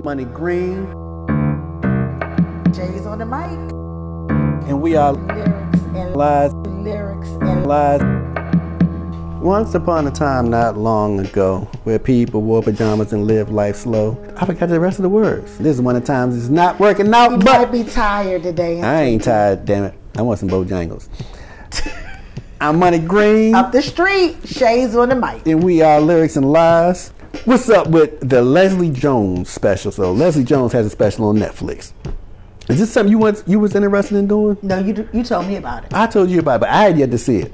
Money Green. Shayz on the mic. And we are Lyrics and lies. lyrics and Lies. Once upon a time not long ago, where people wore pajamas and lived life slow. I forgot the rest of the words. This is one of the times it's not working out, you but might be tired today. I ain't tired, damn it. I want some Bojangles. I'm Money Green. Up the street, Shayz on the mic. And we are Lyrics and Lies. What's up with the Leslie Jones special? So Leslie Jones has a special on Netflix. Is this something you was interested in doing? No, you told me about it. I told you about it, but I had yet to see it.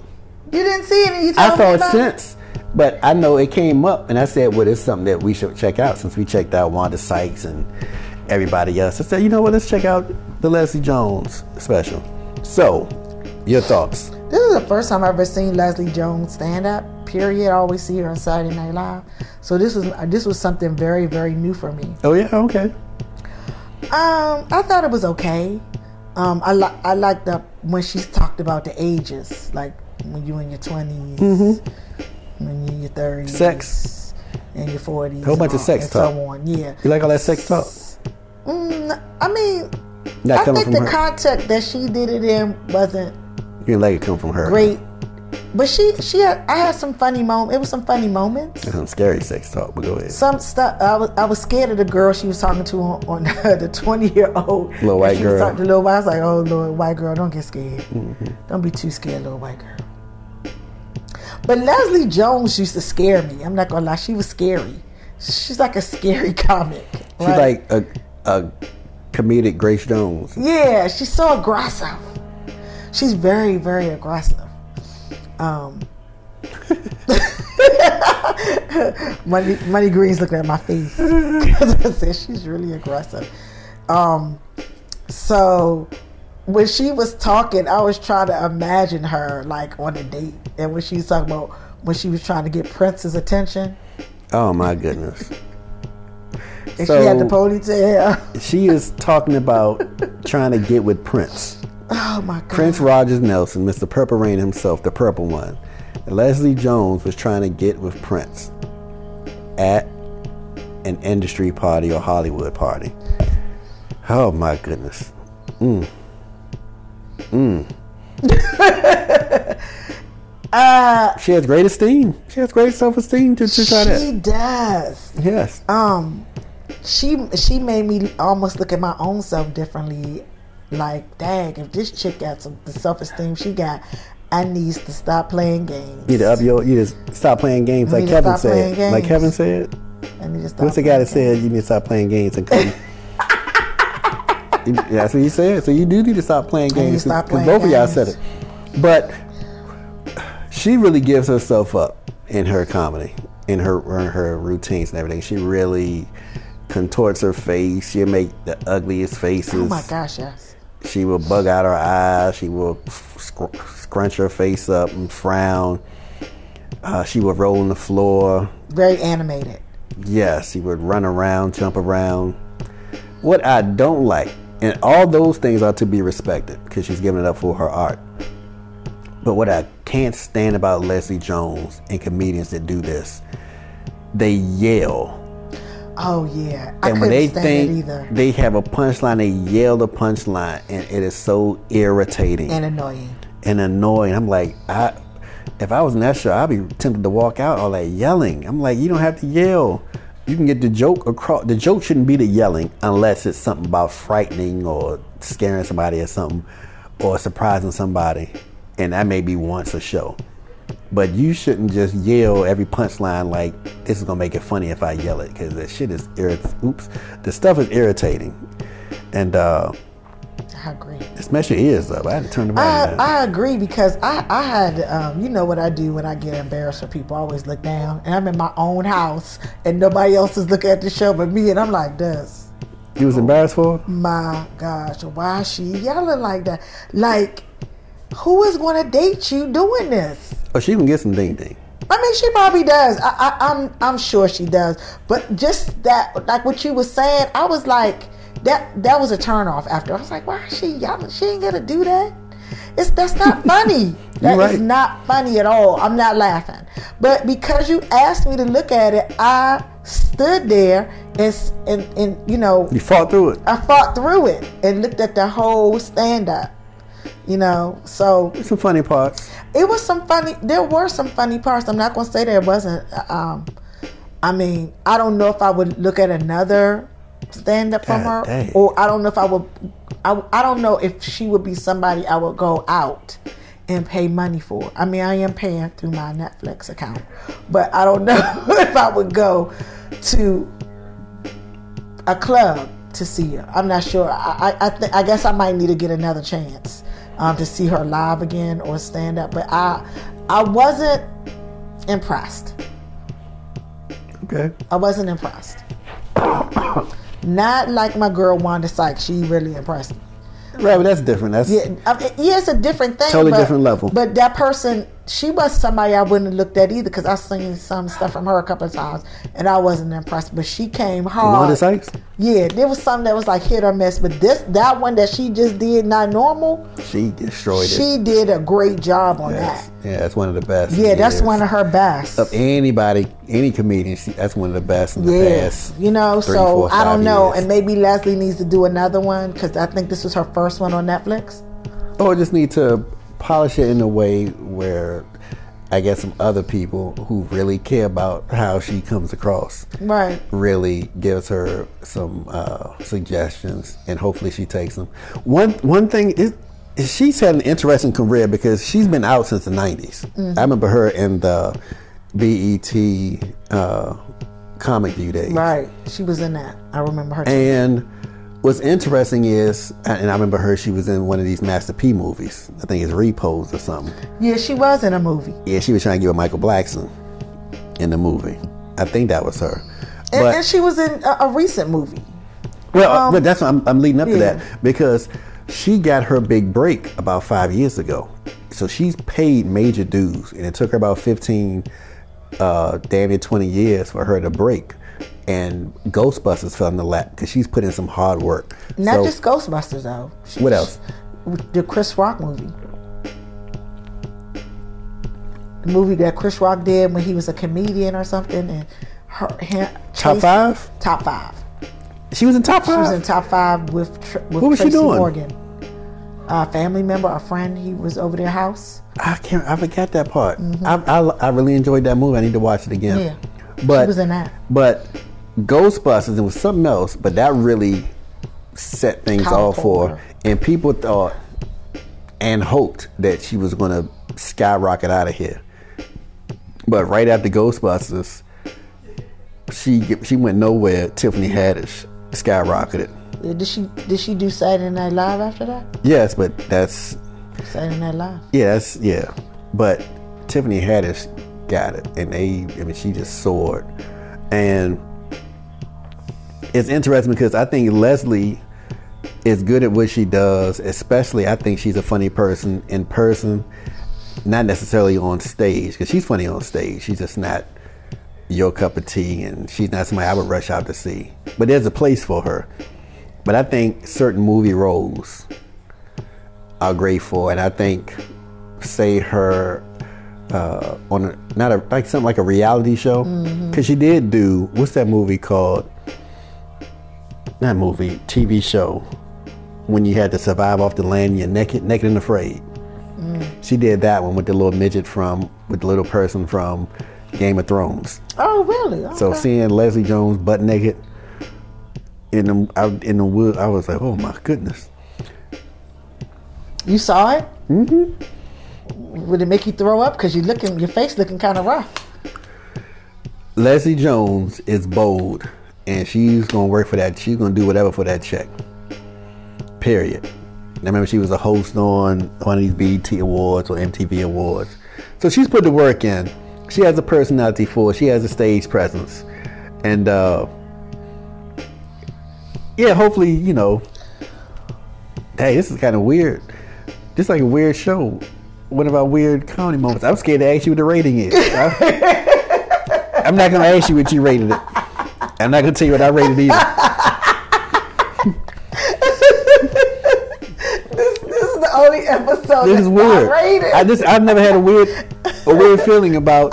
You didn't see it and you I told me saw it about since, but I know it came up, and I said, well, it's something that we should check out since we checked out Wanda Sykes and everybody else. I said, you know what, let's check out the Leslie Jones special. So, your thoughts? This is the first time I've ever seen Leslie Jones stand up, period. I always see her on Saturday Night Live. So this was something very, very new for me. Oh, yeah? Okay. I thought it was okay. I liked when she talked about the ages, like when you in your 20s, when you in your 30s, Sex, and your 40s, a whole bunch of sex and talk. so on. Yeah, You like all that sex talk? I mean, Not I coming think from the her. context that she did it in wasn't You didn't like it come from her. great, but I had some funny moments. It was some funny moments. Some scary sex talk, but go ahead. Some stuff. I was scared of the girl she was talking to on the 20-year-old Little white she girl. was talking to little white. I was like, oh, little white girl, don't get scared. Don't be too scared, little white girl. But Leslie Jones used to scare me. I'm not gonna lie, she was scary. She's like a scary comic. She's right? like a comedic Grace Jones. Yeah, she's so aggressive. She's very, very aggressive. Money Green's looking at my face because I said she's really aggressive. So when she was talking, I was trying to imagine her like on a date, and when she was talking about when she was trying to get Prince's attention. Oh my goodness. And she had the ponytail. She is talking about trying to get with Prince. Oh my God. Prince Rogers Nelson, Mr. Purple Rain himself, the purple one. Leslie Jones was trying to get with Prince at an industry party or Hollywood party. Oh my goodness. She has great esteem. She has great self-esteem to try that. She does. Yes. She made me almost look at my own self differently. Like, dang, if this chick got the self-esteem she got, I need to stop playing games. You just stop playing games like Kevin said. Like Kevin said. I need to stop. What's the guy that said you need to stop playing games and come? That's what he said. So you do need to stop playing games because both of y'all said it. But she really gives herself up in her comedy, in her routines and everything. She really contorts her face. She'll make the ugliest faces. Oh my gosh, yes. She will bug out her eyes. She will scrunch her face up and frown. She will roll on the floor. Very animated. Yes, she would run around, jump around. What I don't like, and all those things are to be respected because she's giving it up for her art. But what I can't stand about Leslie Jones and comedians that do this, they yell. Oh yeah, And when they think they have a punchline, they yell the punchline, and it is so irritating and annoying. I'm like, if I was in that show, I'd be tempted to walk out all that yelling. I'm like, you don't have to yell. You can get the joke across. The joke shouldn't be the yelling unless it's something about frightening or scaring somebody or something, or surprising somebody, and that may be once a show. But you shouldn't just yell every punchline like this is gonna make it funny if I yell it, because that shit is the stuff is irritating, and I agree. just mess your ears up. I had to turn the volume down. I agree because I had you know what I do when I get embarrassed for people. I always look down, and I'm in my own house, and nobody else is looking at the show but me, and I'm like this. You was embarrassed for her? My gosh, why is she yelling like that? Like, who is going to date you doing this? Oh, she can get some ding ding. I mean, she probably does. I'm sure she does. But just that, like what you was saying, I was like, that was a turn off after. I was like, why is she yelling? She ain't gonna do that. That's not funny. That right. is not funny at all. I'm not laughing. But because you asked me to look at it, I stood there and you know. You fought through it. I fought through it and looked at the whole stand-up. You know, so. Some funny parts. It was some funny. There were some funny parts. I'm not going to say there wasn't. I mean, I don't know if I would look at another stand-up from her. Dang. Or I don't know if I would. I don't know if she would be somebody I would go out and pay money for. I mean, I am paying through my Netflix account, but I don't know if I would go to a club to see her. I'm not sure. I guess I might need to get another chance to see her live again or stand up. But I wasn't impressed. Okay. I wasn't impressed. Not like my girl Wanda Sykes. She really impressed me. Right, but that's different. That's It's a different thing. Totally different level. But that person, she was somebody I wouldn't have looked at either, because I've seen some stuff from her a couple of times and I wasn't impressed. But she came hard. Wanda Sykes? Yeah, there was something that was like hit or miss. But that one that she just did, Not Normal, she destroyed it. She did a great job on that. Yeah, that's one of the best. Yeah, that's one of her best. Of anybody, any comedian, that's one of the best in the past. You know, 3, so 4, 5 I don't know. years. And maybe Leslie needs to do another one, because I think this was her first one on Netflix. Or just need to polish it in a way where I guess some other people who really care about how she comes across, right, really gives her some suggestions, and hopefully she takes them. One thing is she's had an interesting career because she's been out since the 90s. Mm-hmm. I remember her in the BET Comic View days. Right, she was in that. I remember her too. And what's interesting is, and I remember her, she was in one of these Master P movies. I think it's Repose or something. Yeah, she was in a movie. Yeah, she was trying to get with Michael Blackson in the movie. I think that was her. And she was in a recent movie. Well, but that's what I'm leading up to that, because she got her big break about 5 years ago. So she's paid major dues, and it took her about 15, damn near 20 years for her to break. And Ghostbusters fell in the lap because she's put in some hard work. Not just Ghostbusters, though. What else? The Chris Rock movie. The movie that Chris Rock did when he was a comedian or something. And Top 5? Top 5. She was in Top 5? She was in Top 5 with what was Tracy she doing? Morgan. A family member, a friend, he was over their house. I forgot that part. Mm-hmm. I really enjoyed that movie. I need to watch it again. Yeah. But, she was in that. But Ghostbusters, it was something else, but that really set things off for her. And people thought and hoped that she was going to skyrocket out of here. But right after Ghostbusters, she went nowhere. Tiffany Haddish skyrocketed. Did she do Saturday Night Live after that? Yes, but that's Saturday Night Live. Yeah. But Tiffany Haddish got it, and she just soared. And it's interesting because I think Leslie is good at what she does, especially I think she's a funny person in person, not necessarily on stage, because she's funny on stage. She's just not your cup of tea, and she's not somebody I would rush out to see. But there's a place for her. But I think certain movie roles are great for her, and I think, say her on something like a reality show, because she did do, what's that movie called? Not movie, TV show, when you had to survive off the land, you're naked and afraid. She did that one with the little midget with the little person from Game of Thrones. Oh, really? Okay. So seeing Leslie Jones butt naked out in the woods, I was like, oh my goodness. You saw it? Mm-hmm. Would it make you throw up? Because your face looking kind of rough. Leslie Jones is bold, and she's gonna work for that. She's gonna do whatever for that check. Period. I remember she was a host on one of these BET Awards or MTV Awards. So she's put the work in. She has a personality for it. She has a stage presence. And hopefully, hey, this is kind of weird. This is like a weird show. One of our weird comedy moments. I'm scared to ask you what the rating is. I'm not going to ask you what you rated it. I'm not going to tell you what I rated either. This is the only episode So this is weird. I've never had a weird feeling about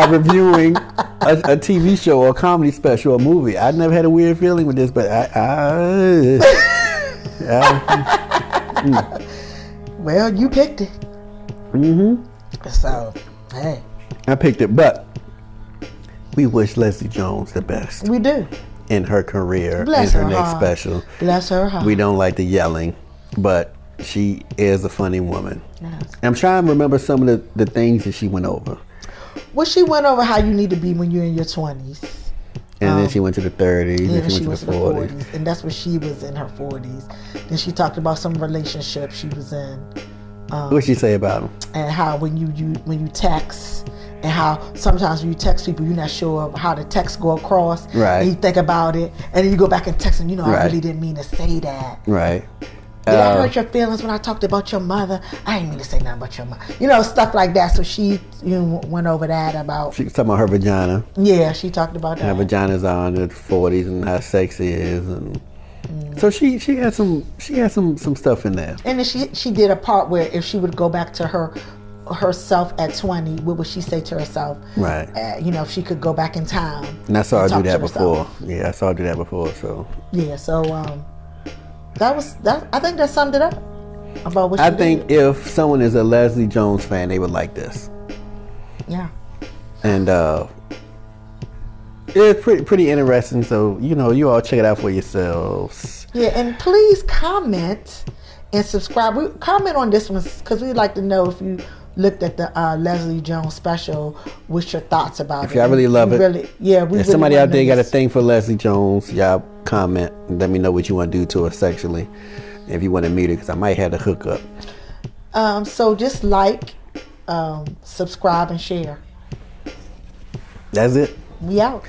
reviewing a TV show or a comedy special or movie. I never had a weird feeling with this, but well, you picked it. So, hey. I picked it, but we wish Leslie Jones the best. We do. In her career, Bless in her her next heart. special. Bless her heart. We don't like the yelling, but she is a funny woman. Yes. I'm trying to remember some of the things that she went over. Well, she went over how you need to be when you're in your 20s. And then she went to the 30s, and then she went to the 40s. And that's where she was in her 40s. Then she talked about some relationships she was in. What'd she say about them? And how when you text, and how sometimes when you text people, you're not sure how the text go across. Right. And you think about it, and then you go back and text them, I Right. really didn't mean to say that. Right. Did I hurt your feelings when I talked about your mother? I didn't mean to say nothing about your mother. Stuff like that. So she went over that about... She was talking about her vagina. Yeah, she talked about that. Her vagina's on the 40s and how sexy it is. And so she had some stuff in there. And then she did a part where if she would go back to herself at 20, what would she say to herself? Right. If she could go back in time. And I saw her do that before. Herself. Yeah, I saw her do that before. So yeah, so that. I think that summed it up about what she I think did. if someone is a Leslie Jones fan, they would like this. Yeah. And it's pretty interesting. So you all check it out for yourselves. Yeah, and please comment and subscribe. Comment on this one because we'd like to know if you looked at the Leslie Jones special. What's your thoughts about it? If y'all really love it, if somebody out there got a thing for Leslie Jones, y'all comment and let me know what you want to do to her sexually. If you want to meet her, because I might have to hook up. So just like, subscribe, and share. That's it. We out.